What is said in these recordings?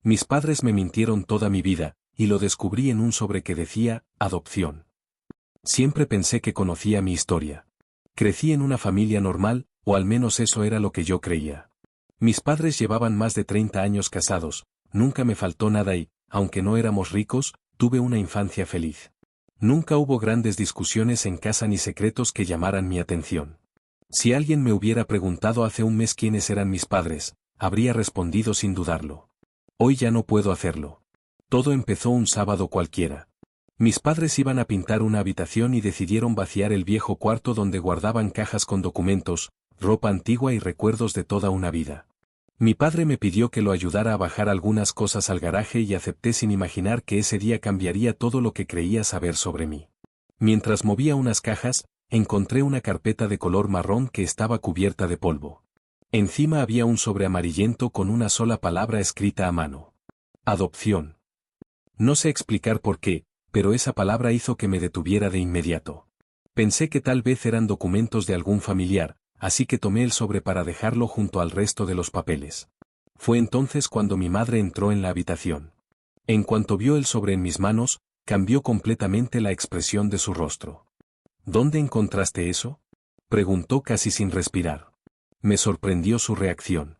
Mis padres me mintieron toda mi vida, y lo descubrí en un sobre que decía, adopción. Siempre pensé que conocía mi historia. Crecí en una familia normal, o al menos eso era lo que yo creía. Mis padres llevaban más de 30 años casados, nunca me faltó nada y, aunque no éramos ricos, tuve una infancia feliz. Nunca hubo grandes discusiones en casa ni secretos que llamaran mi atención. Si alguien me hubiera preguntado hace un mes quiénes eran mis padres, habría respondido sin dudarlo. Hoy ya no puedo hacerlo. Todo empezó un sábado cualquiera. Mis padres iban a pintar una habitación y decidieron vaciar el viejo cuarto donde guardaban cajas con documentos, ropa antigua y recuerdos de toda una vida. Mi padre me pidió que lo ayudara a bajar algunas cosas al garaje y acepté sin imaginar que ese día cambiaría todo lo que creía saber sobre mí. Mientras movía unas cajas, encontré una carpeta de color marrón que estaba cubierta de polvo. Encima había un sobre amarillento con una sola palabra escrita a mano. Adopción. No sé explicar por qué, pero esa palabra hizo que me detuviera de inmediato. Pensé que tal vez eran documentos de algún familiar, así que tomé el sobre para dejarlo junto al resto de los papeles. Fue entonces cuando mi madre entró en la habitación. En cuanto vio el sobre en mis manos, cambió completamente la expresión de su rostro. ¿Dónde encontraste eso?, preguntó casi sin respirar. Me sorprendió su reacción.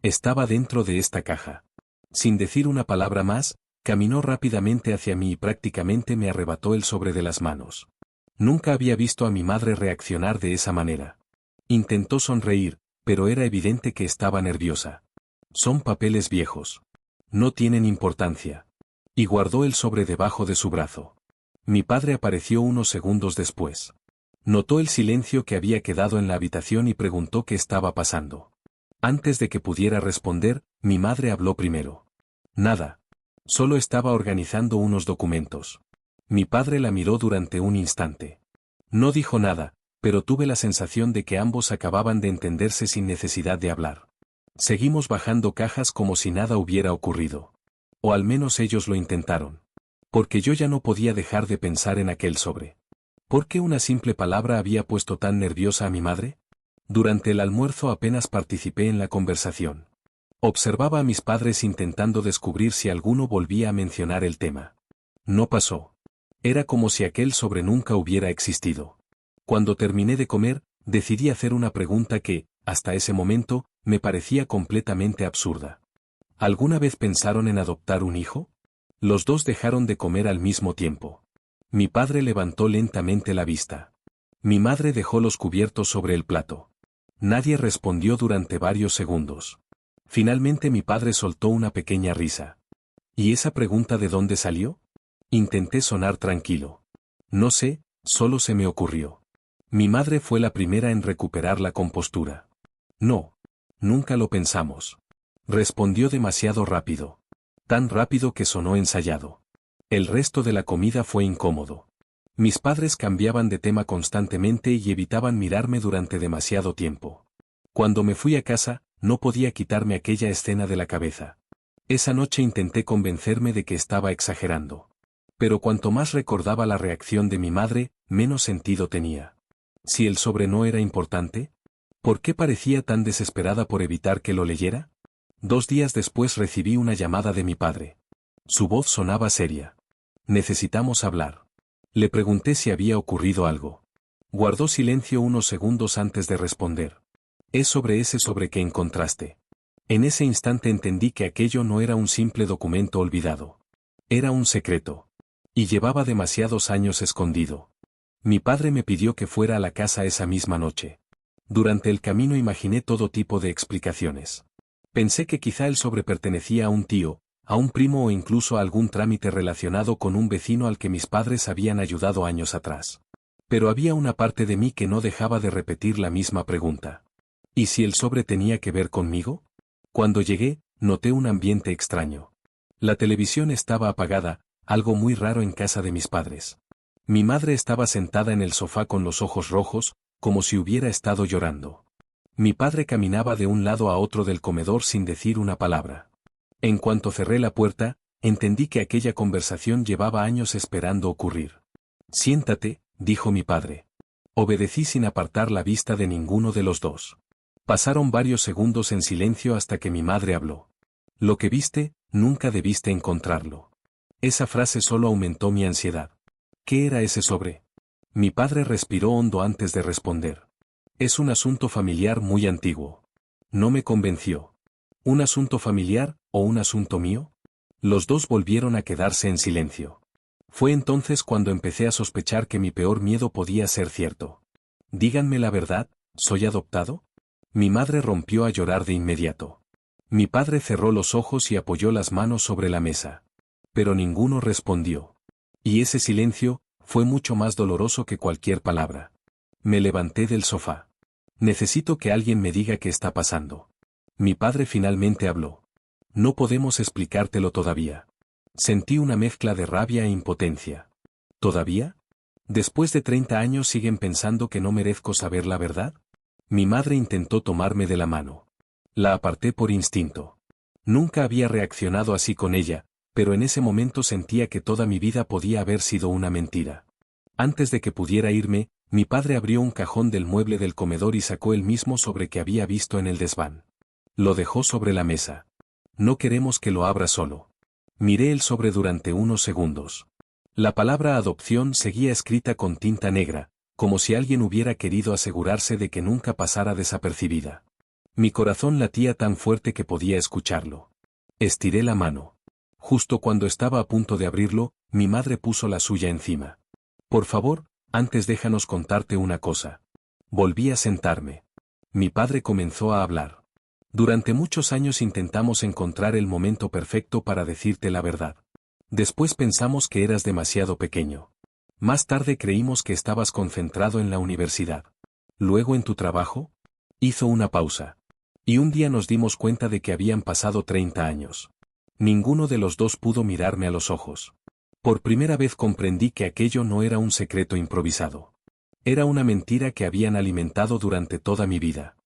Estaba dentro de esta caja. Sin decir una palabra más, caminó rápidamente hacia mí y prácticamente me arrebató el sobre de las manos. Nunca había visto a mi madre reaccionar de esa manera. Intentó sonreír, pero era evidente que estaba nerviosa. Son papeles viejos. No tienen importancia. Y guardó el sobre debajo de su brazo. Mi padre apareció unos segundos después. Notó el silencio que había quedado en la habitación y preguntó qué estaba pasando. Antes de que pudiera responder, mi madre habló primero. Nada. Solo estaba organizando unos documentos. Mi padre la miró durante un instante. No dijo nada, pero tuve la sensación de que ambos acababan de entenderse sin necesidad de hablar. Seguimos bajando cajas como si nada hubiera ocurrido. O al menos ellos lo intentaron. Porque yo ya no podía dejar de pensar en aquel sobre. ¿Por qué una simple palabra había puesto tan nerviosa a mi madre? Durante el almuerzo apenas participé en la conversación. Observaba a mis padres intentando descubrir si alguno volvía a mencionar el tema. No pasó. Era como si aquel sobre nunca hubiera existido. Cuando terminé de comer, decidí hacer una pregunta que, hasta ese momento, me parecía completamente absurda. ¿Alguna vez pensaron en adoptar un hijo? Los dos dejaron de comer al mismo tiempo. Mi padre levantó lentamente la vista. Mi madre dejó los cubiertos sobre el plato. Nadie respondió durante varios segundos. Finalmente mi padre soltó una pequeña risa. ¿Y esa pregunta de dónde salió? Intenté sonar tranquilo. No sé, solo se me ocurrió. Mi madre fue la primera en recuperar la compostura. No. Nunca lo pensamos. Respondió demasiado rápido. Tan rápido que sonó ensayado. El resto de la comida fue incómodo. Mis padres cambiaban de tema constantemente y evitaban mirarme durante demasiado tiempo. Cuando me fui a casa, no podía quitarme aquella escena de la cabeza. Esa noche intenté convencerme de que estaba exagerando. Pero cuanto más recordaba la reacción de mi madre, menos sentido tenía. ¿Si el sobre no era importante? ¿Por qué parecía tan desesperada por evitar que lo leyera? 2 días después recibí una llamada de mi padre. Su voz sonaba seria. Necesitamos hablar. Le pregunté si había ocurrido algo. Guardó silencio unos segundos antes de responder. Es sobre ese sobre que encontraste. En ese instante entendí que aquello no era un simple documento olvidado. Era un secreto. Y llevaba demasiados años escondido. Mi padre me pidió que fuera a la casa esa misma noche. Durante el camino imaginé todo tipo de explicaciones. Pensé que quizá el sobre pertenecía a un tío, a un primo o incluso a algún trámite relacionado con un vecino al que mis padres habían ayudado años atrás. Pero había una parte de mí que no dejaba de repetir la misma pregunta. ¿Y si el sobre tenía que ver conmigo? Cuando llegué, noté un ambiente extraño. La televisión estaba apagada, algo muy raro en casa de mis padres. Mi madre estaba sentada en el sofá con los ojos rojos, como si hubiera estado llorando. Mi padre caminaba de un lado a otro del comedor sin decir una palabra. En cuanto cerré la puerta, entendí que aquella conversación llevaba años esperando ocurrir. Siéntate, dijo mi padre. Obedecí sin apartar la vista de ninguno de los dos. Pasaron varios segundos en silencio hasta que mi madre habló. Lo que viste, nunca debiste encontrarlo. Esa frase solo aumentó mi ansiedad. ¿Qué era ese sobre? Mi padre respiró hondo antes de responder. Es un asunto familiar muy antiguo. No me convenció. ¿Un asunto familiar, o un asunto mío? Los dos volvieron a quedarse en silencio. Fue entonces cuando empecé a sospechar que mi peor miedo podía ser cierto. Díganme la verdad, ¿soy adoptado? Mi madre rompió a llorar de inmediato. Mi padre cerró los ojos y apoyó las manos sobre la mesa. Pero ninguno respondió. Y ese silencio fue mucho más doloroso que cualquier palabra. Me levanté del sofá. Necesito que alguien me diga qué está pasando. Mi padre finalmente habló. No podemos explicártelo todavía. Sentí una mezcla de rabia e impotencia. ¿Todavía? ¿Después de 30 años siguen pensando que no merezco saber la verdad? Mi madre intentó tomarme de la mano. La aparté por instinto. Nunca había reaccionado así con ella, pero en ese momento sentía que toda mi vida podía haber sido una mentira. Antes de que pudiera irme, mi padre abrió un cajón del mueble del comedor y sacó el mismo sobre que había visto en el desván. Lo dejó sobre la mesa. No queremos que lo abra solo. Miré el sobre durante unos segundos. La palabra adopción seguía escrita con tinta negra, como si alguien hubiera querido asegurarse de que nunca pasara desapercibida. Mi corazón latía tan fuerte que podía escucharlo. Estiré la mano. Justo cuando estaba a punto de abrirlo, mi madre puso la suya encima. Por favor, antes déjanos contarte una cosa. Volví a sentarme. Mi padre comenzó a hablar. Durante muchos años intentamos encontrar el momento perfecto para decirte la verdad. Después pensamos que eras demasiado pequeño. Más tarde creímos que estabas concentrado en la universidad. Luego en tu trabajo. Hizo una pausa. Y un día nos dimos cuenta de que habían pasado 30 años. Ninguno de los dos pudo mirarme a los ojos. Por primera vez comprendí que aquello no era un secreto improvisado. Era una mentira que habían alimentado durante toda mi vida.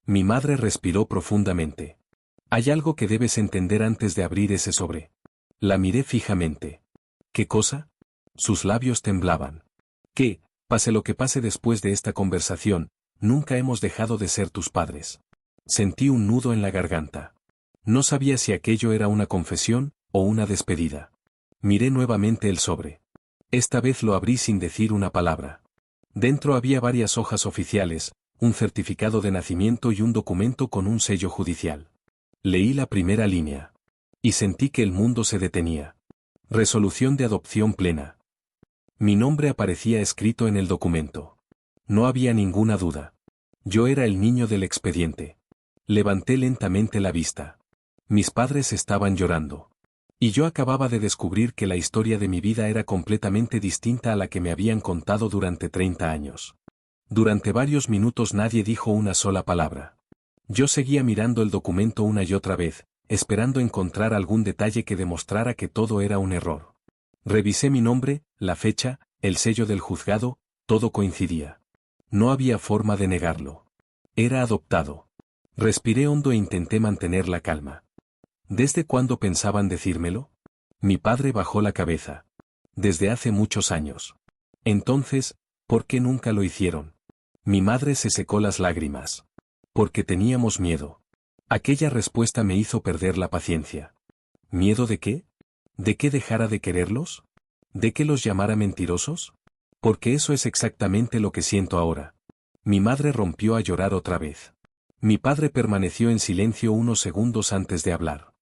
Mi madre respiró profundamente. Hay algo que debes entender antes de abrir ese sobre. La miré fijamente. ¿Qué cosa? Sus labios temblaban. Que, pase lo que pase después de esta conversación, nunca hemos dejado de ser tus padres. Sentí un nudo en la garganta. No sabía si aquello era una confesión o una despedida. Miré nuevamente el sobre. Esta vez lo abrí sin decir una palabra. Dentro había varias hojas oficiales, un certificado de nacimiento y un documento con un sello judicial. Leí la primera línea. Y sentí que el mundo se detenía. Resolución de adopción plena. Mi nombre aparecía escrito en el documento. No había ninguna duda. Yo era el niño del expediente. Levanté lentamente la vista. Mis padres estaban llorando. Y yo acababa de descubrir que la historia de mi vida era completamente distinta a la que me habían contado durante 30 años. Durante varios minutos nadie dijo una sola palabra. Yo seguía mirando el documento una y otra vez, esperando encontrar algún detalle que demostrara que todo era un error. Revisé mi nombre, la fecha, el sello del juzgado, todo coincidía. No había forma de negarlo. Era adoptado. Respiré hondo e intenté mantener la calma. ¿Desde cuándo pensaban decírmelo? Mi padre bajó la cabeza. Desde hace muchos años. Entonces, ¿por qué nunca lo hicieron? Mi madre se secó las lágrimas. Porque teníamos miedo. Aquella respuesta me hizo perder la paciencia. ¿Miedo de qué? ¿De que dejara de quererlos? ¿De que los llamara mentirosos? Porque eso es exactamente lo que siento ahora. Mi madre rompió a llorar otra vez. Mi padre permaneció en silencio unos segundos antes de hablar.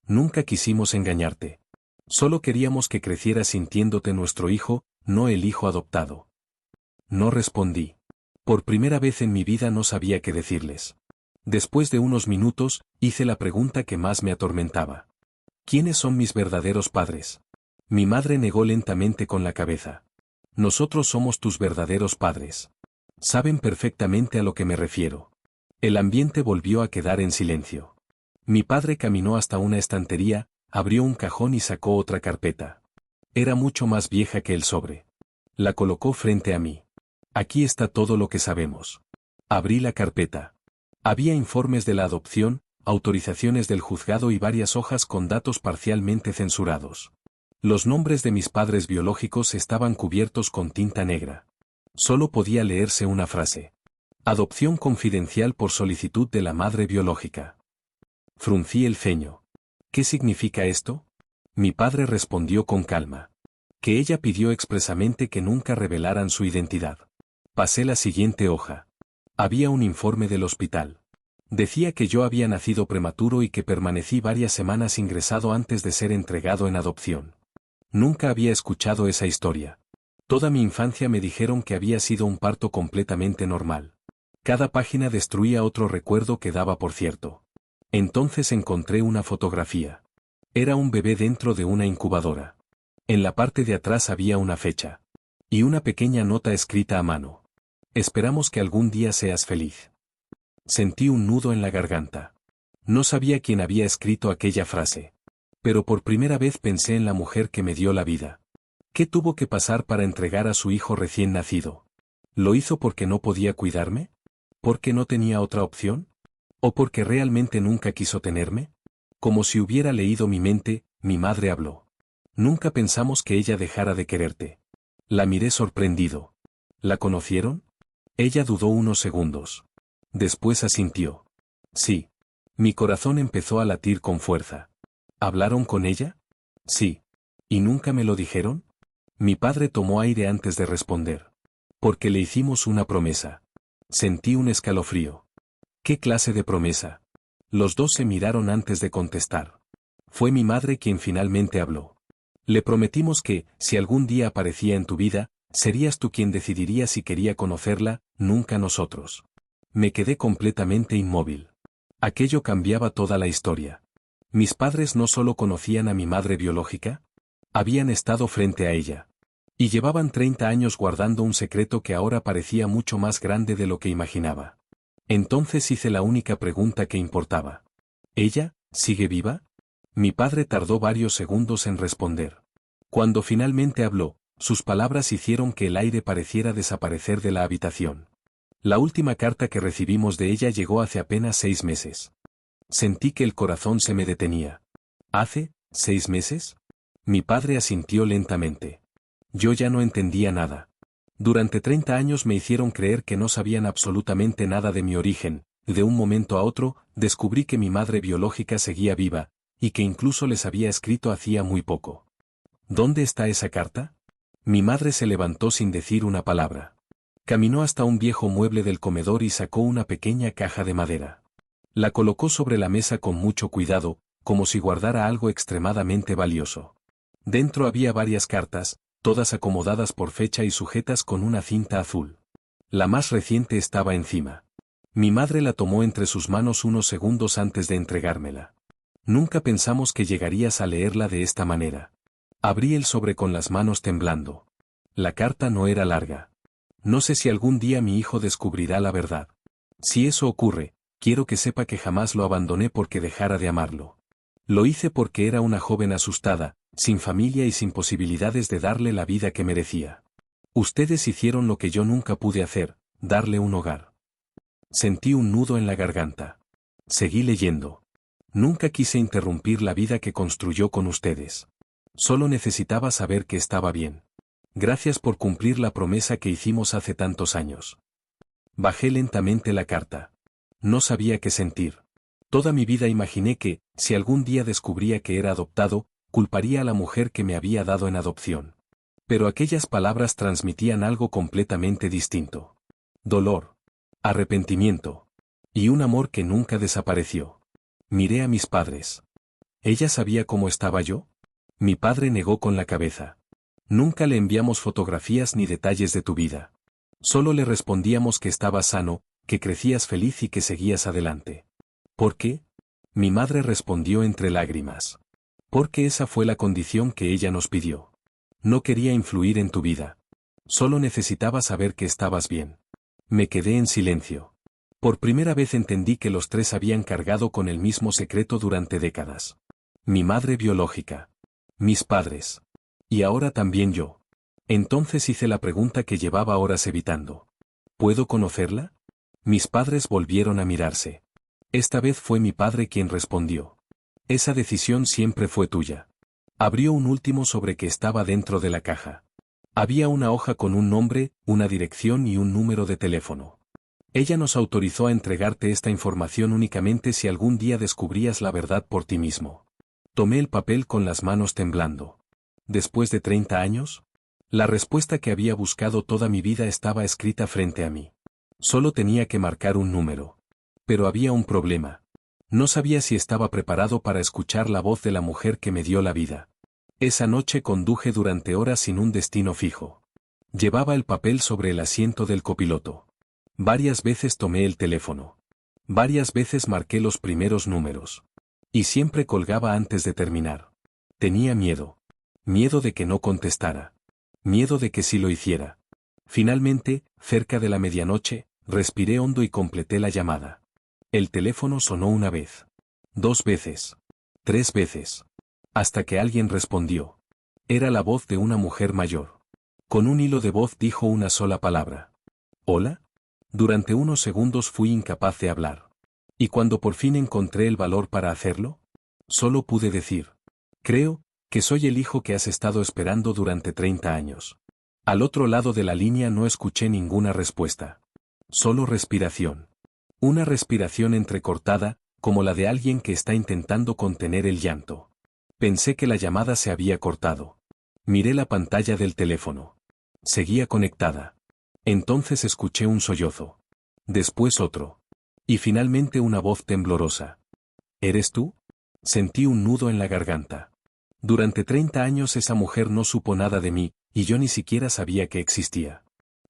Nunca quisimos engañarte. Solo queríamos que crecieras sintiéndote nuestro hijo, no el hijo adoptado. No respondí. Por primera vez en mi vida no sabía qué decirles. Después de unos minutos, hice la pregunta que más me atormentaba. ¿Quiénes son mis verdaderos padres? Mi madre negó lentamente con la cabeza. Nosotros somos tus verdaderos padres. Saben perfectamente a lo que me refiero. El ambiente volvió a quedar en silencio. Mi padre caminó hasta una estantería, abrió un cajón y sacó otra carpeta. Era mucho más vieja que el sobre. La colocó frente a mí. Aquí está todo lo que sabemos. Abrí la carpeta. Había informes de la adopción, autorizaciones del juzgado y varias hojas con datos parcialmente censurados. Los nombres de mis padres biológicos estaban cubiertos con tinta negra. Solo podía leerse una frase. Adopción confidencial por solicitud de la madre biológica. Fruncí el ceño. ¿Qué significa esto? Mi padre respondió con calma. Que ella pidió expresamente que nunca revelaran su identidad. Pasé la siguiente hoja. Había un informe del hospital. Decía que yo había nacido prematuro y que permanecí varias semanas ingresado antes de ser entregado en adopción. Nunca había escuchado esa historia. Toda mi infancia me dijeron que había sido un parto completamente normal. Cada página destruía otro recuerdo que daba por cierto. Entonces encontré una fotografía. Era un bebé dentro de una incubadora. En la parte de atrás había una fecha. Y una pequeña nota escrita a mano. Esperamos que algún día seas feliz. Sentí un nudo en la garganta. No sabía quién había escrito aquella frase. Pero por primera vez pensé en la mujer que me dio la vida. ¿Qué tuvo que pasar para entregar a su hijo recién nacido? ¿Lo hizo porque no podía cuidarme? ¿Porque no tenía otra opción? ¿O porque realmente nunca quiso tenerme? Como si hubiera leído mi mente, mi madre habló. Nunca pensamos que ella dejara de quererte. La miré sorprendido. ¿La conocieron? Ella dudó unos segundos. Después asintió. Sí. Mi corazón empezó a latir con fuerza. ¿Hablaron con ella? Sí. ¿Y nunca me lo dijeron? Mi padre tomó aire antes de responder. Porque le hicimos una promesa. Sentí un escalofrío. ¿Qué clase de promesa? Los dos se miraron antes de contestar. Fue mi madre quien finalmente habló. Le prometimos que, si algún día aparecía en tu vida, serías tú quien decidiría si quería conocerla, nunca nosotros. Me quedé completamente inmóvil. Aquello cambiaba toda la historia. Mis padres no solo conocían a mi madre biológica, habían estado frente a ella. Y llevaban 30 años guardando un secreto que ahora parecía mucho más grande de lo que imaginaba. Entonces hice la única pregunta que importaba. ¿Ella, sigue viva? Mi padre tardó varios segundos en responder. Cuando finalmente habló, sus palabras hicieron que el aire pareciera desaparecer de la habitación. La última carta que recibimos de ella llegó hace apenas 6 meses. Sentí que el corazón se me detenía. ¿Hace 6 meses? Mi padre asintió lentamente. Yo ya no entendía nada. Durante 30 años me hicieron creer que no sabían absolutamente nada de mi origen, y de un momento a otro, descubrí que mi madre biológica seguía viva, y que incluso les había escrito hacía muy poco. ¿Dónde está esa carta? Mi madre se levantó sin decir una palabra. Caminó hasta un viejo mueble del comedor y sacó una pequeña caja de madera. La colocó sobre la mesa con mucho cuidado, como si guardara algo extremadamente valioso. Dentro había varias cartas, todas acomodadas por fecha y sujetas con una cinta azul. La más reciente estaba encima. Mi madre la tomó entre sus manos unos segundos antes de entregármela. Nunca pensamos que llegarías a leerla de esta manera. Abrí el sobre con las manos temblando. La carta no era larga. No sé si algún día mi hijo descubrirá la verdad. Si eso ocurre, quiero que sepa que jamás lo abandoné porque dejara de amarlo. Lo hice porque era una joven asustada, sin familia y sin posibilidades de darle la vida que merecía. Ustedes hicieron lo que yo nunca pude hacer, darle un hogar. Sentí un nudo en la garganta. Seguí leyendo. Nunca quise interrumpir la vida que construyó con ustedes. Solo necesitaba saber que estaba bien. Gracias por cumplir la promesa que hicimos hace tantos años. Bajé lentamente la carta. No sabía qué sentir. Toda mi vida imaginé que, si algún día descubría que era adoptado, culparía a la mujer que me había dado en adopción. Pero aquellas palabras transmitían algo completamente distinto. Dolor. Arrepentimiento. Y un amor que nunca desapareció. Miré a mis padres. ¿Ella sabía cómo estaba yo? Mi padre negó con la cabeza. Nunca le enviamos fotografías ni detalles de tu vida. Solo le respondíamos que estabas sano, que crecías feliz y que seguías adelante. ¿Por qué? Mi madre respondió entre lágrimas. Porque esa fue la condición que ella nos pidió. No quería influir en tu vida. Solo necesitaba saber que estabas bien. Me quedé en silencio. Por primera vez entendí que los tres habían cargado con el mismo secreto durante décadas. Mi madre biológica. Mis padres. Y ahora también yo. Entonces hice la pregunta que llevaba horas evitando. ¿Puedo conocerla? Mis padres volvieron a mirarse. Esta vez fue mi padre quien respondió. Esa decisión siempre fue tuya. Abrió un último sobre que estaba dentro de la caja. Había una hoja con un nombre, una dirección y un número de teléfono. Ella nos autorizó a entregarte esta información únicamente si algún día descubrías la verdad por ti mismo. Tomé el papel con las manos temblando. ¿Después de 30 años? La respuesta que había buscado toda mi vida estaba escrita frente a mí. Solo tenía que marcar un número. Pero había un problema. No sabía si estaba preparado para escuchar la voz de la mujer que me dio la vida. Esa noche conduje durante horas sin un destino fijo. Llevaba el papel sobre el asiento del copiloto. Varias veces tomé el teléfono. Varias veces marqué los primeros números. Y siempre colgaba antes de terminar. Tenía miedo. Miedo de que no contestara. Miedo de que sí lo hiciera. Finalmente, cerca de la medianoche, respiré hondo y completé la llamada. El teléfono sonó una vez. 2 veces. 3 veces. Hasta que alguien respondió. Era la voz de una mujer mayor. Con un hilo de voz dijo una sola palabra. ¿Hola? Durante unos segundos fui incapaz de hablar. Y cuando por fin encontré el valor para hacerlo, solo pude decir. Creo que soy el hijo que has estado esperando durante 30 años. Al otro lado de la línea no escuché ninguna respuesta. Solo respiración. Una respiración entrecortada, como la de alguien que está intentando contener el llanto. Pensé que la llamada se había cortado. Miré la pantalla del teléfono. Seguía conectada. Entonces escuché un sollozo. Después otro. Y finalmente una voz temblorosa. ¿Eres tú? Sentí un nudo en la garganta. Durante 30 años esa mujer no supo nada de mí, y yo ni siquiera sabía que existía.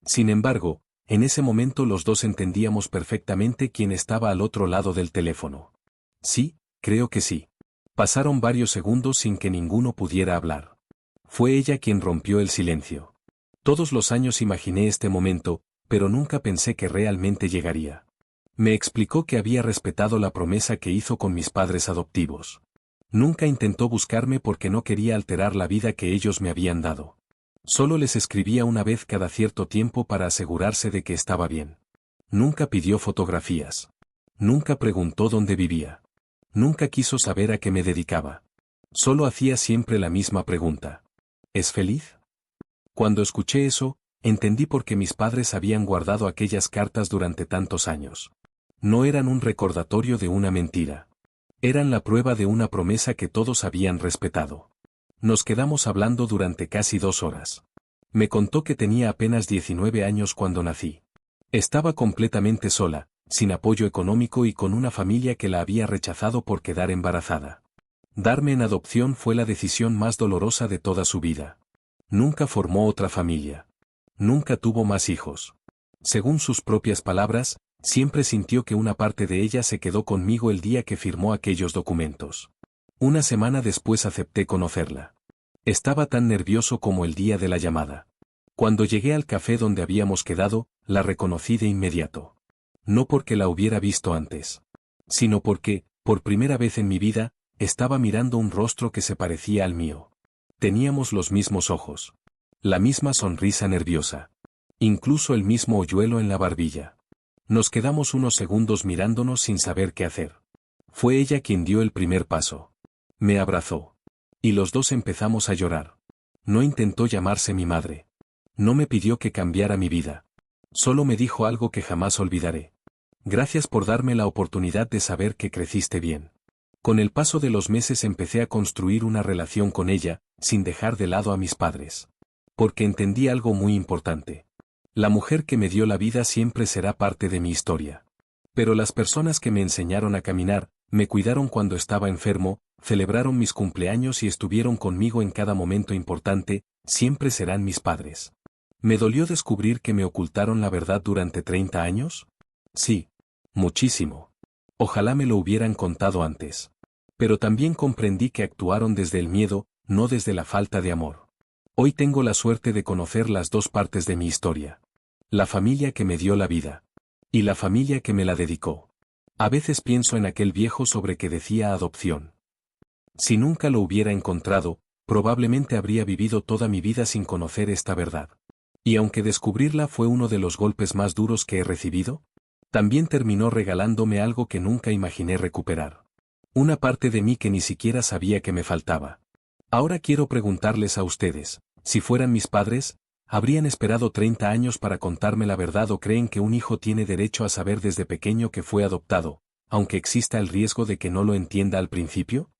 Sin embargo, en ese momento los dos entendíamos perfectamente quién estaba al otro lado del teléfono. Sí, creo que sí. Pasaron varios segundos sin que ninguno pudiera hablar. Fue ella quien rompió el silencio. Todos los años imaginé este momento, pero nunca pensé que realmente llegaría. Me explicó que había respetado la promesa que hizo con mis padres adoptivos. Nunca intentó buscarme porque no quería alterar la vida que ellos me habían dado. Solo les escribía una vez cada cierto tiempo para asegurarse de que estaba bien. Nunca pidió fotografías. Nunca preguntó dónde vivía. Nunca quiso saber a qué me dedicaba. Solo hacía siempre la misma pregunta. ¿Es feliz? Cuando escuché eso, entendí por qué mis padres habían guardado aquellas cartas durante tantos años. No eran un recordatorio de una mentira. Eran la prueba de una promesa que todos habían respetado. Nos quedamos hablando durante casi 2 horas. Me contó que tenía apenas 19 años cuando nací. Estaba completamente sola, sin apoyo económico y con una familia que la había rechazado por quedar embarazada. Darme en adopción fue la decisión más dolorosa de toda su vida. Nunca formó otra familia. Nunca tuvo más hijos. Según sus propias palabras, siempre sintió que una parte de ella se quedó conmigo el día que firmó aquellos documentos. Una semana después acepté conocerla. Estaba tan nervioso como el día de la llamada. Cuando llegué al café donde habíamos quedado, la reconocí de inmediato. No porque la hubiera visto antes, sino porque, por primera vez en mi vida, estaba mirando un rostro que se parecía al mío. Teníamos los mismos ojos. La misma sonrisa nerviosa. Incluso el mismo hoyuelo en la barbilla. Nos quedamos unos segundos mirándonos sin saber qué hacer. Fue ella quien dio el primer paso. Me abrazó. Y los dos empezamos a llorar. No intentó llamarse mi madre. No me pidió que cambiara mi vida. Solo me dijo algo que jamás olvidaré. Gracias por darme la oportunidad de saber que creciste bien. Con el paso de los meses empecé a construir una relación con ella, sin dejar de lado a mis padres. Porque entendí algo muy importante. La mujer que me dio la vida siempre será parte de mi historia. Pero las personas que me enseñaron a caminar, me cuidaron cuando estaba enfermo, celebraron mis cumpleaños y estuvieron conmigo en cada momento importante, siempre serán mis padres. ¿Me dolió descubrir que me ocultaron la verdad durante 30 años? Sí. Muchísimo. Ojalá me lo hubieran contado antes. Pero también comprendí que actuaron desde el miedo, no desde la falta de amor. Hoy tengo la suerte de conocer las dos partes de mi historia. La familia que me dio la vida. Y la familia que me la dedicó. A veces pienso en aquel viejo sobre que decía adopción. Si nunca lo hubiera encontrado, probablemente habría vivido toda mi vida sin conocer esta verdad. Y aunque descubrirla fue uno de los golpes más duros que he recibido, también terminó regalándome algo que nunca imaginé recuperar. Una parte de mí que ni siquiera sabía que me faltaba. Ahora quiero preguntarles a ustedes, si fueran mis padres, ¿habrían esperado 30 años para contarme la verdad o creen que un hijo tiene derecho a saber desde pequeño que fue adoptado, aunque exista el riesgo de que no lo entienda al principio?